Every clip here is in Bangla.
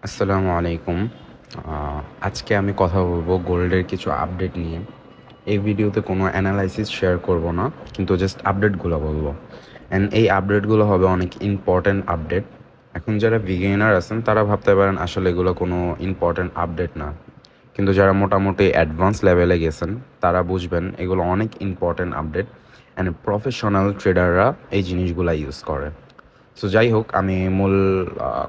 আসসালামু আলাইকুম। আজকে আমি কথা বলবো গোল্ডের কিছু আপডেট নিয়ে। এই ভিডিওতে কোনো অ্যানালাইসিস শেয়ার করব না, কিন্তু জাস্ট আপডেটগুলো বলবো। অ্যান্ড এই আপডেটগুলো হবে অনেক ইম্পর্ট্যান্ট আপডেট। এখন যারা বিগিনার আছেন তারা ভাবতে পারেন আসলে এগুলো কোনো ইম্পর্ট্যান্ট আপডেট না, কিন্তু যারা মোটামুটি অ্যাডভান্স লেভেলে গেছেন তারা বুঝবেন এগুলো অনেক ইম্পর্ট্যান্ট আপডেট। অ্যান্ড প্রফেশনাল ট্রেডাররা এই জিনিসগুলো ইউজ করে। সো যাই হোক, আমি মূল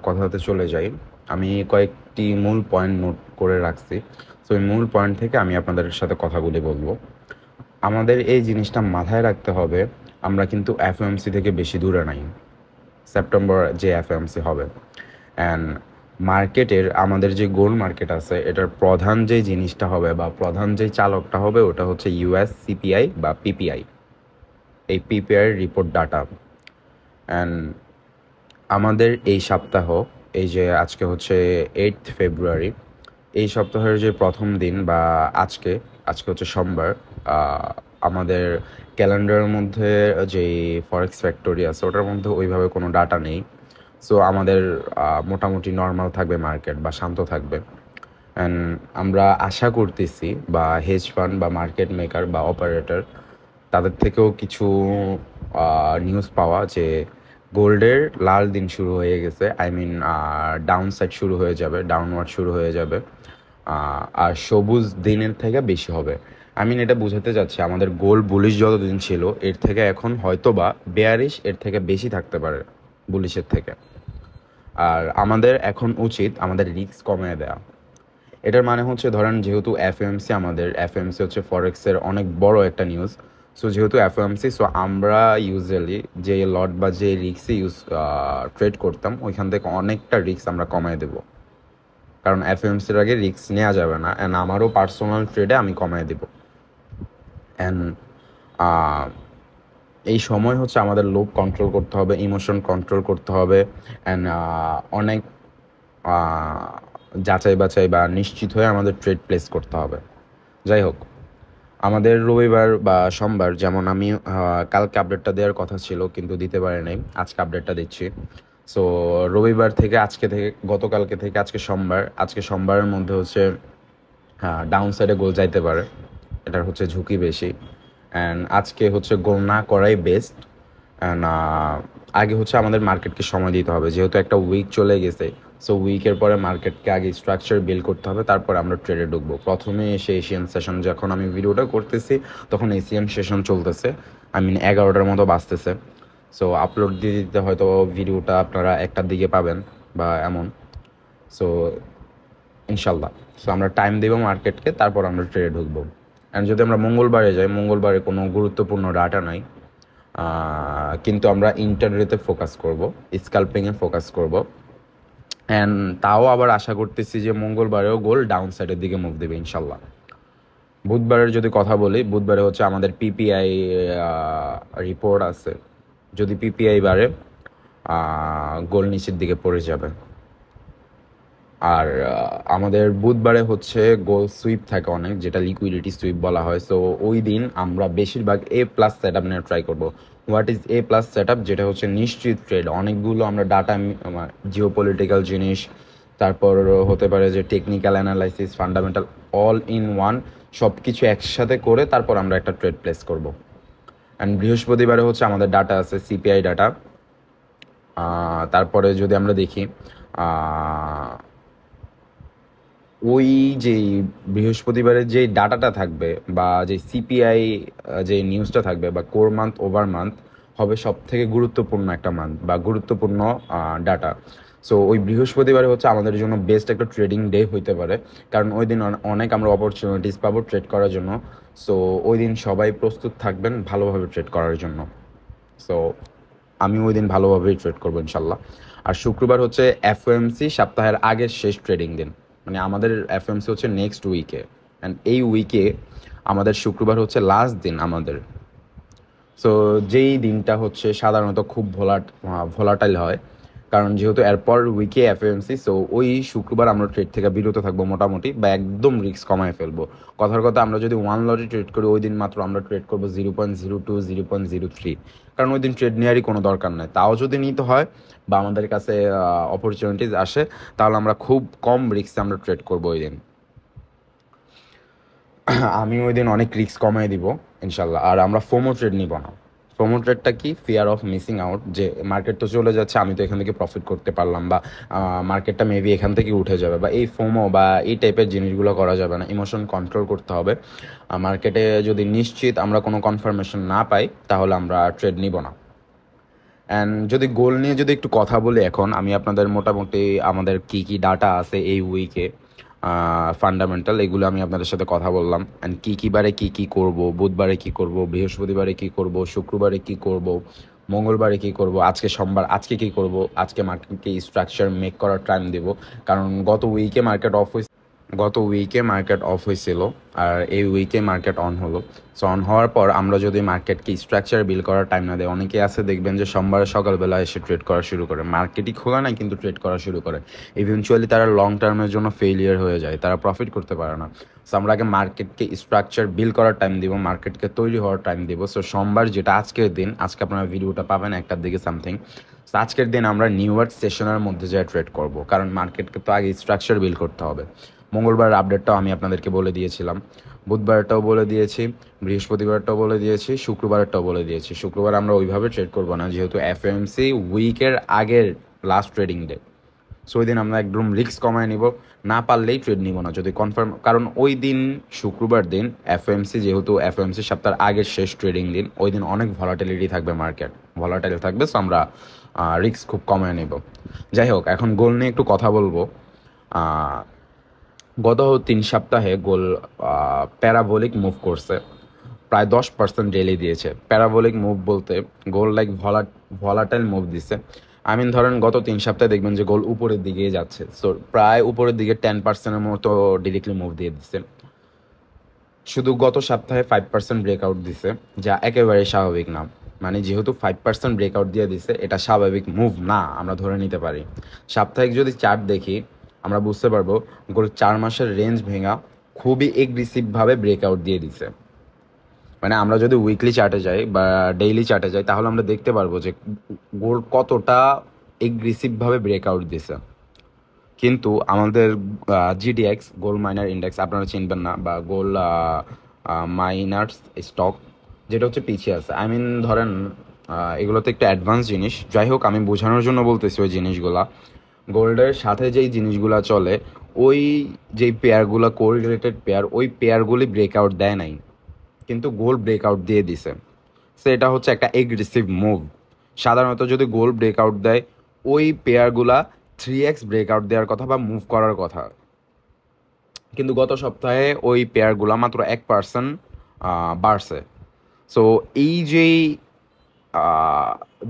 কথাতে চলে যাই। আমি কয়েকটি মূল পয়েন্ট নোট করে রাখছি। সো এই মূল পয়েন্ট থেকে আমি আপনাদের সাথে কথাগুলি বলবো। আমাদের এই জিনিসটা মাথায় রাখতে হবে, আমরা কিন্তু এফওএমসি থেকে বেশি দূরে নাই। সেপ্টেম্বর যে এফওএমসি হবে, অ্যান্ড মার্কেটের আমাদের যে গোল্ড মার্কেট আছে এটার প্রধান যে জিনিসটা হবে বা প্রধান যে চালকটা হবে ওটা হচ্ছে ইউএস সিপিআই বা পিপিআই। এই পিপিআই রিপোর্ট ডাটা। অ্যান্ড আমাদের এই সপ্তাহ, এই যে আজকে হচ্ছে 8 ফেব্রুয়ারি, এই সপ্তাহের যে প্রথম দিন বা আজকে আজকে হচ্ছে সোমবার। আহ, আমাদের ক্যালেন্ডারের মধ্যে যে ফরেক্স ফ্যাক্টরি আছে ওটার মধ্যে ওইভাবে কোনো ডাটা নেই। সো আমাদের মোটামুটি নর্মাল থাকবে মার্কেট বা শান্ত থাকবে। অ্যান্ড আমরা আশা করতেছি বা হেজ ফান্ড বা মার্কেট মেকার বা অপারেটর তাদের থেকেও কিছু নিউজ পাওয়া যে গোল্ডের লাল দিন শুরু হয়ে গেছে। আই মিন ডাউন সাইড শুরু হয়ে যাবে, ডাউনওয়ার্ড শুরু হয়ে যাবে। আর সবুজ দিনের থেকে বেশি হবে। আই মিন এটা বোঝাতে যাচ্ছে আমাদের গোল্ড বুলিশ যতদিন ছিল এর থেকে এখন হয়তো বা বেয়ারিশ এর থেকে বেশি থাকতে পারে, বুলিশের থেকে। আর আমাদের এখন উচিত আমাদের রিস্ক কমিয়ে দেওয়া। এটার মানে হচ্ছে ধরেন যেহেতু এফএমসি, আমাদের এফএমসি হচ্ছে ফরেক্সের অনেক বড় একটা নিউজ। সো যেহেতু এফএমসি, সো আমরা ইউজুয়ালি যে লট বা যে রিক্সে ট্রেড করতাম ওইখান থেকে অনেকটা রিস্ক আমরা কমায় দেবো, কারণ এফএমসির আগে রিস্ক নেওয়া যাবে না। অ্যান্ড আমারও পার্সোনাল ট্রেডে আমি কমায় দেবো। অ্যান্ড এই সময় হচ্ছে আমাদের লোভ কন্ট্রোল করতে হবে, ইমোশন কন্ট্রোল করতে হবে। অ্যান্ড অনেক যাচাই বাছাই বা নিশ্চিত হয়ে আমাদের ট্রেড প্লেস করতে হবে। যাই হোক, আমাদের রবিবার বা সোমবার, যেমন আমি কালকে আপডেটটা দেওয়ার কথা ছিল কিন্তু দিতে পারি নাই, আজকে আপডেটটা দিচ্ছি। সো রবিবার থেকে আজকে থেকে গতকালকে থেকে আজকে সোমবার, আজকে সোমবারের মধ্যে হচ্ছে ডাউন সাইডে গোল যাইতে পারে, এটার হচ্ছে ঝুঁকি বেশি। অ্যান্ড আজকে হচ্ছে গোল না করাই বেস্ট। অ্যান্ড আগে হচ্ছে আমাদের মার্কেটকে সময় দিতে হবে, যেহেতু একটা উইক চলে গেছে। সো উইকের পরে মার্কেটকে আগে স্ট্রাকচার বিল্ড করতে হবে, তারপর আমরা ট্রেডে ঢুকবো। প্রথমে এসে এশিয়ান সেশন, যখন আমি ভিডিওটা করতেছি তখন এশিয়ান সেশন চলতেছে। আই মিন 11টার মতো বাজতেছে। সো আপলোড দিয়ে দিতে হয়তো ভিডিওটা আপনারা 1টার দিকে পাবেন বা এমন। সো ইনশাল্লাহ, সো আমরা টাইম দেবো মার্কেটকে, তারপর আমরা ট্রেডে ঢুকবো। অ্যান্ড যদি আমরা মঙ্গলবারে যাই, মঙ্গলবারে কোনো গুরুত্বপূর্ণ ডাটা নাই, কিন্তু আমরা ইন্টারডেতে ফোকাস করব, স্কাল্পিংয়ে ফোকাস করব। অ্যান্ড তাও আবার আশা করতেছি যে মঙ্গলবারেও গোল ডাউন সাইডের দিকে মুভ দেবে ইনশাল্লাহ। বুধবারের যদি কথা বলি, বুধবারে হচ্ছে আমাদের পিপিআই রিপোর্ট আছে। যদি পিপিআই বাড়ে, গোল নিচের দিকে পড়ে যাবে। আর আমাদের বুধবারে হচ্ছে গোল সুইপ থাকে অনেক, যেটা লিকুইডিটি সুইপ বলা হয়। সো ওই দিন আমরা বেশিরভাগ এ প্লাস সেট আপ নিয়ে ট্রাই করবো। What is a plus set up? যেটা হচ্ছে নিশ্চিত ট্রেড। অনেকগুলো আমরা ডাটা, জিও পলিটিক্যাল জিনিস, তারপর হতে পারে যে technical analysis, fundamental, all in one, সব কিছু একসাথে করে তারপর আমরা একটা ট্রেড প্লেস করব। অ্যান্ড বৃহস্পতিবারে হচ্ছে আমাদের ডাটা আছে, সিপিআই ডাটা। তারপরে যদি আমরা দেখি ওই যে বৃহস্পতিবারের যে ডাটাটা থাকবে বা যে সিপিআই যে নিউজটা থাকবে বা কোর মান্থ ওভার মান্থ হবে সব থেকে গুরুত্বপূর্ণ একটা মান্থ বা গুরুত্বপূর্ণ ডাটা। সো ওই বৃহস্পতিবারে হচ্ছে আমাদের জন্য বেস্ট একটা ট্রেডিং ডে হইতে পারে, কারণ ওই দিন অনেক আমরা অপরচুনিটিস পাবো ট্রেড করার জন্য। সো ওই দিন সবাই প্রস্তুত থাকবেন ভালোভাবে ট্রেড করার জন্য। সো আমি ওই দিন ভালোভাবেই ট্রেড করবো ইনশাল্লাহ। আর শুক্রবার হচ্ছে এফওএমসি সপ্তাহের আগের শেষ ট্রেডিং দিন, মানে আমাদের এফএমসি হচ্ছে নেক্সট উইকে। অ্যান্ড এই উইকে আমাদের শুক্রবার হচ্ছে লাস্ট দিন আমাদের। সো যেই দিনটা হচ্ছে সাধারণত খুব ভোলাটাইল হয়, কারণ যেহেতু এরপর উইকে এফএমসি, সো ওই শুক্রবার আমরা ট্রেড থেকে বিরত থাকবো মোটামুটি, বা একদম রিস্ক কমায় ফেলবো। কথার কথা, আমরা যদি 1 লটে ট্রেড করি ওই দিন মাত্র আমরা ট্রেড করবো 0.02, 0.03, কারণ ওই দিন ট্রেড নেওয়ারই কোনো দরকার নেই। তাও যদি নিতে হয় বা আমাদের কাছে অপরচুনিটিস আসে, তাহলে আমরা খুব কম রিস্কে আমরা ট্রেড করবো ওই দিন। আমি ওই দিন অনেক রিস্ক কমাই দিব ইনশাল্লাহ। আর আমরা ফোমো ট্রেড নিব না। ফোমো ট্রেডটা কি? ফিয়ার অফ মিসিং আউট, যে মার্কেট তো চলে যাচ্ছে, আমি তো এখান থেকে প্রফিট করতে পারলাম, বা মার্কেটটা মেবি এখান থেকে উঠে যাবে, বা এই ফোমো বা এই টাইপের জিনিসগুলো করা যাবে না। ইমোশন কন্ট্রোল করতে হবে। মার্কেটে যদি নিশ্চিত আমরা কোনো কনফার্মেশন না পাই, তাহলে আমরা ট্রেড নিব না। অ্যান্ড যদি গোল নিয়ে যদি একটু কথা বলি, এখন আমি আপনাদের মোটামুটি আমাদের কি কি ডাটা আছে এই উইকে, ফান্ডামেন্টাল, এগুলো আমি আপনাদের সাথে কথা বললাম। অ্যান্ড কী বারে কী করব, বুধবারে কী করব, বৃহস্পতিবারে কী করব, শুক্রবারে কী করব, মঙ্গলবারে কী করব, আজকে সোমবার, আজকে কী করব, আজকে মার্কেটকে স্ট্রাকচার মেক করার টাইম দেব। কারণ গত উইকে মার্কেট অফ হয়েছিল, আর এই উইকে মার্কেট অন হলো। সো অন হওয়ার পর আমরা যদি মার্কেটকে স্ট্রাকচার বিল্ড করার টাইম না দেয়, অনেকে আছে দেখবেন যে সোমবারে সকালবেলা এসে ট্রেড করা শুরু করে, মার্কেটই খোলা নাই কিন্তু ট্রেড করা শুরু করে। ইভেনচুয়ালি তারা লং টার্মের জন্য ফেলিয়ার হয়ে যায়, তারা প্রফিট করতে পারে না। সো আমরা আগে মার্কেটকে স্ট্রাকচার বিল্ড করার টাইম দিব, মার্কেটকে তৈরি হওয়ার টাইম দিব। সো সোমবার, যেটা আজকের দিন, আজকে আপনারা ভিডিওটা পাবেন 1টার দিকে সামথিং। সো আজকের দিন আমরা নিউ ইয়র্ক সেশনের মধ্যে যায় ট্রেড করব, কারণ মার্কেটকে তো আগে স্ট্রাকচার বিল্ড করতে হবে। মঙ্গলবারের আপডেটটাও আমি আপনাদেরকে বলে দিয়েছিলাম, বুধবারটাও বলে দিয়েছি, বৃহস্পতিবারটাও বলে দিয়েছি, শুক্রবারটাও বলে দিয়েছি। শুক্রবার আমরা ওইভাবে ট্রেড করবো না, যেহেতু এফএমসি উইকের আগের লাস্ট ট্রেডিং ডে। সো ওই দিন আমরা একদম রিস্ক কমায় নিব, না পারলেই ট্রেড নিব না যদি কনফার্ম, কারণ ওই দিন শুক্রবার দিন এফএমসি, যেহেতু এফএমসি সপ্তাহের আগের শেষ ট্রেডিং দিন, ওই দিন অনেক ভলাটিলিটি থাকবে, মার্কেট ভলাটাইল থাকবে। সো আমরা রিস্ক খুব কমায় নেব। যাই হোক, এখন গোল নিয়ে একটু কথা বলবো। গত 3 সপ্তাহে গোল প্যারাবোলিক মুভ করছে, প্রায় 10% ডেলি দিয়েছে। প্যারাবোলিক মুভ বলতে গোল লাইক ভলাটাইল মুভ দিছে। আই মিন ধরেন গত 3 সপ্তাহে দেখবেন যে গোল উপরের দিকে যাচ্ছে, সো প্রায় উপরের দিকে 10%-এর মতো ডিরেক্টলি মুভ দিয়ে দিচ্ছে। শুধু গত সপ্তাহে 5% ব্রেকআউট দিছে, যা একেবারেই স্বাভাবিক না। মানে যেহেতু 5% ব্রেকআউট দিয়ে দিছে, এটা স্বাভাবিক মুভ না আমরা ধরে নিতে পারি। সাপ্তাহিক যদি চার্ট দেখি, আমরা বুঝতে পারবো গোল 4 মাসের রেঞ্জ ভেঙা খুবই এগ্রেসিভভাবে ব্রেকআউট দিয়ে দিছে। মানে আমরা যদি উইকলি চার্টে যাই বা ডেইলি চার্টে যাই, তাহলে আমরা দেখতে পারবো যে গোল কতটা এগ্রেসিভভাবে ব্রেকআউট দিছে। কিন্তু আমাদের জিডিএক্স, গোল্ড মাইনার ইন্ডেক্স, আপনারা চিনবেন না, বা গোল্ড মাইনার্স স্টক, যেটা হচ্ছে পিছিয়ে আছে। আই মিন ধরেন এগুলো তো একটু অ্যাডভান্স জিনিস। যাই হোক, আমি বোঝানোর জন্য বলতেছি ওই জিনিসগুলা। গোল্ডের সাথে যেই জিনিসগুলো চলে, ওই যেই পেয়ারগুলো কোরিলেটেড পেয়ার, ওই পেয়ারগুলি ব্রেকআউট দেয় নাই, কিন্তু গোল্ড ব্রেকআউট দিয়ে দিছে। সো এটা হচ্ছে একটা এগ্রেসিভ মুভ। সাধারণত যদি গোল্ড ব্রেকআউট দেয়, ওই পেয়ারগুলা 3x ব্রেকআউট দেওয়ার কথা বা মুভ করার কথা, কিন্তু গত সপ্তাহে ওই পেয়ারগুলা মাত্র 1% বাড়ছে। সো এই যেই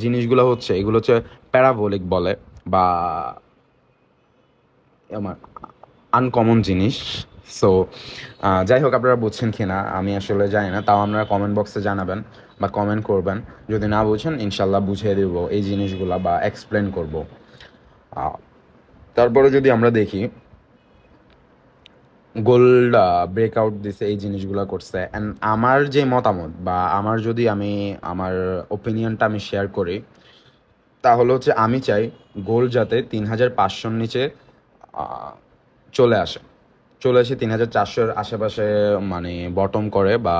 জিনিসগুলো হচ্ছে, এগুলো হচ্ছে প্যারাবোলিক বলে, বা আমার আনকমন জিনিস। সো যাই হোক, আপনারা বুঝছেন কি না আমি আসলে জানি না, তাও আপনারা কমেন্ট বক্সে জানাবেন বা কমেন্ট করবেন। যদি না বুঝেন, ইনশাল্লাহ বুঝিয়ে দেবো এই জিনিসগুলো বা এক্সপ্লেন করব। তারপরে যদি আমরা দেখি, গোল্ড ব্রেকআউট দিছে, এই জিনিসগুলো করছে। অ্যান্ড আমার যে মতামত, বা আমার ওপিনিয়নটা আমি শেয়ার করি, তাহলে হচ্ছে আমি চাই গোল্ড যাতে 3500-র নিচে চলে এসে 3400-এর আশেপাশে মানে বটম করে, বা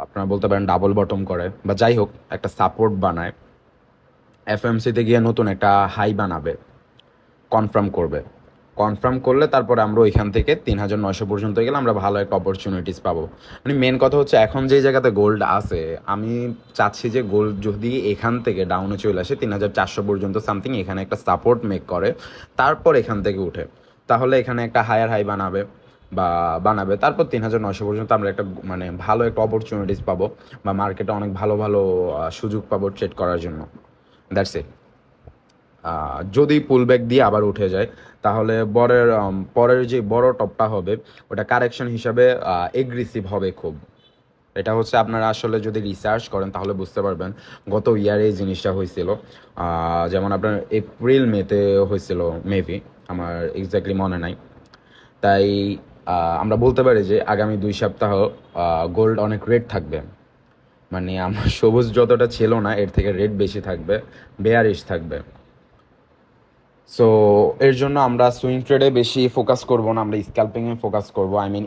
আপনারা বলতে পারেন ডাবল বটম করে, বা যাই হোক একটা সাপোর্ট বানায়, এফএমসিতে গিয়ে নতুন একটা হাই বানাবে, কনফার্ম করলে তারপরে আমরা ওইখান থেকে 3900 পর্যন্ত গেলে আমরা ভালো একটা অপরচুনিটিস পাবো। মানে মেন কথা হচ্ছে, এখন যেই জায়গাতে গোল্ড আছে, আমি চাচ্ছি যে গোল্ড যদি এখান থেকে ডাউনে চলে আসে 3400 পর্যন্ত সামথিং, এখানে একটা সাপোর্ট মেক করে, তারপর এখান থেকে উঠে, তাহলে এখানে একটা হায়ার হাই বানাবে, তারপর 3900 পর্যন্ত আমরা একটা মানে ভালো একটা অপরচুনিটিস পাবো, বা মার্কেটে অনেক ভালো ভালো সুযোগ পাবো ট্রেড করার জন্য। That's it. যদি পুলব্যাক দিয়ে আবার উঠে যায়, তাহলে পরের যে বড় টপটা হবে, ওটা কারেকশন হিসাবে এগ্রেসিভ হবে খুব। এটা হচ্ছে আপনারা আসলে যদি রিসার্চ করেন তাহলে বুঝতে পারবেন গত ইয়ারে এই জিনিসটা হয়েছিল। যেমন আপনার এপ্রিল মেতে হয়েছিল মেবি, আমার এক্স্যাক্টলি মনে নাই। তাই আমরা বলতে পারি যে আগামী 2 সপ্তাহ গোল্ড অনেক রেট থাকবে, মানে আমার সবুজ যতটা ছিল না এর থেকে রেট বেশি থাকবে, বেয়ারিশ থাকবে। সো এর জন্য আমরা সুইং ট্রেডে বেশি ফোকাস করব না, আমরা স্ক্যাল্পিংয়ে ফোকাস করব, আই মিন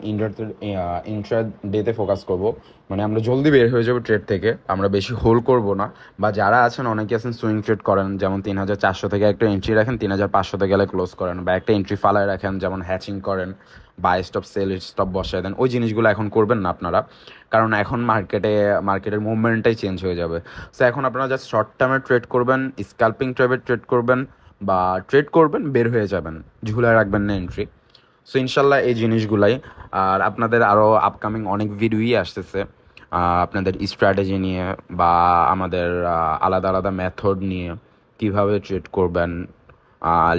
ইন্ট্রা ডেতে ফোকাস করব। মানে আমরা জলদি বের হয়ে যাবো ট্রেড থেকে, আমরা বেশি হোল্ড করব না। বা যারা আছেন, অনেকে আছেন সুইং ট্রেড করেন, যেমন 3,400 থেকে একটা এন্ট্রি রাখেন, 3,500 গেলে ক্লোজ করেন, বা একটা এন্ট্রি ফালায় রাখেন, যেমন হ্যাচিং করেন, বাই স্টপ সেল স্টপ বসায় দেন। ওই জিনিসগুলো এখন করবেন না আপনারা, কারণ এখন মার্কেটের মুভমেন্টটাই চেঞ্জ হয়ে যাবে। সো এখন আপনারা জাস্ট শর্ট টার্মে ট্রেড করবেন, স্ক্যাল্পিং ট্রেডে ট্রেড করবেন, বা ট্রেড করবেন, বের হয়ে যাবেন, ঝুলায় রাখবেন না এন্ট্রি। সো ইনশাল্লাহ এই জিনিসগুলাই। আর আপনাদের আরও আপকামিং অনেক ভিডিওই আসতেছে আপনাদের স্ট্র্যাটেজি নিয়ে, বা আমাদের আলাদা আলাদা মেথড নিয়ে কিভাবে ট্রেড করবেন,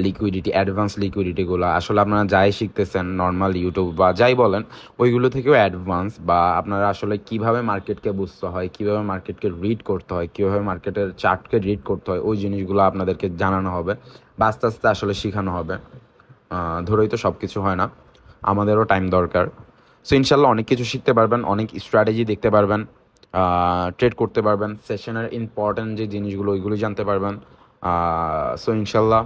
লিকুইডিটি, অ্যাডভান্স লিকুইডিটিগুলো আসলে আপনারা যাই শিখতেছেন নর্মাল ইউটিউব বা যাই বলেন, ওইগুলো থেকেও অ্যাডভান্স। বা আপনারা আসলে কিভাবে মার্কেটকে বুঝতে হয়, কিভাবে মার্কেটকে রিড করতে হয়, কিভাবে মার্কেটের চার্টকে রিড করতে হয়, ওই জিনিসগুলো আপনাদেরকে জানানো হবে বা আস্তে আস্তে আসলে শেখানো হবে। ধরেই তো সব কিছু হয় না, আমাদেরও টাইম দরকার। সো ইনশাল্লাহ অনেক কিছু শিখতে পারবেন, অনেক স্ট্র্যাটেজি দেখতে পারবেন, ট্রেড করতে পারবেন, সেশনের ইম্পর্ট্যান্ট যে জিনিসগুলো ওইগুলো জানতে পারবেন। সো ইনশাল্লাহ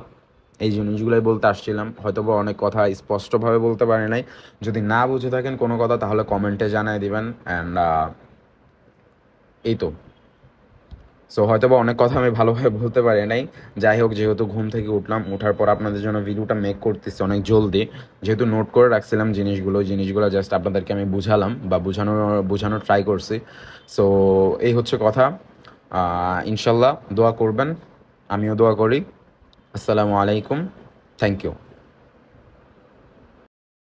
এই জিনিসগুলোই বলতে আসছিলাম। হয়তো বা অনেক কথা স্পষ্টভাবে বলতে পারি নাই, যদি না বুঝে থাকেন কোনো কথা তাহলে কমেন্টে জানিয়ে দিবেন। অ্যান্ড এই তো। সো হয়তো বা অনেক কথা আমি ভালোভাবে বলতে পারি নাই। যাই হোক, যেহেতু ঘুম থেকে উঠলাম, ওঠার পর আপনাদের জন্য ভিডিওটা মেক করতেছি অনেক জলদি, যেহেতু নোট করে রাখছিলাম জিনিসগুলো জাস্ট আপনাদেরকে আমি বুঝালাম বা বোঝানোর ট্রাই করছি। সো এই হচ্ছে কথা। ইনশাল্লাহ দোয়া করবেন, আমিও দোয়া করি। আসসালামু আলাইকুম, থ্যাংক ইউ।